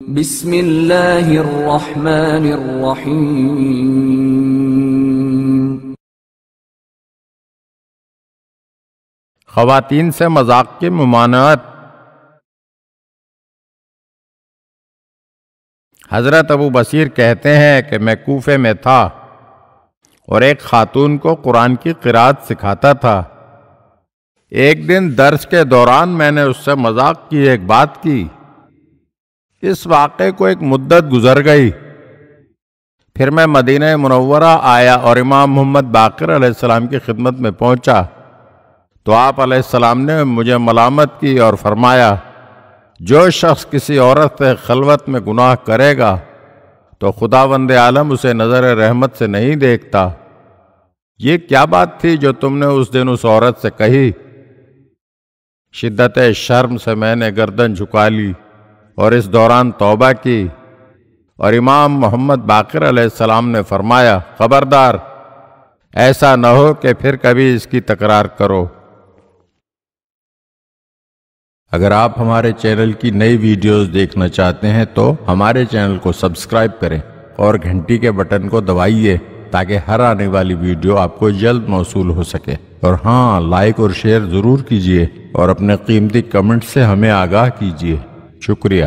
بسم اللہ الرحمن الرحیم۔ خواتین سے مذاق کی ممانعت۔ حضرت ابو بصیر کہتے ہیں کہ میں کوفے میں تھا اور ایک خاتون کو قرآن کی قرات سکھاتا تھا۔ ایک دن درس کے دوران میں نے اس سے مذاق کی ایک بات کی۔ اس واقعے کو ایک مدت گزر گئی۔ پھر میں مدینہ منورہ آیا اور امام محمد باقر علیہ السلام کی خدمت میں پہنچا تو آپ علیہ السلام نے مجھے ملامت کی اور فرمایا، جو شخص کسی عورت سے خلوت میں گناہ کرے گا تو خداوند عالم اسے نظر رحمت سے نہیں دیکھتا۔ یہ کیا بات تھی جو تم نے اس دن اس عورت سے کہی؟ شدت شرم سے میں نے گردن جھکا لی اور اس دوران توبہ کی، اور امام محمد باقر علیہ السلام نے فرمایا، خبردار، ایسا نہ ہو کہ پھر کبھی اس کی تکرار کرو۔ اگر آپ ہمارے چینل کی نئی ویڈیوز دیکھنا چاہتے ہیں تو ہمارے چینل کو سبسکرائب کریں اور گھنٹی کے بٹن کو دبائیے تاکہ ہر آنے والی ویڈیو آپ کو جلد موصول ہو سکے۔ اور ہاں، لائک اور شیئر ضرور کیجیے اور اپنے قیمتی کمنٹ سے ہمیں آگاہ کیجیے۔ شکریہ۔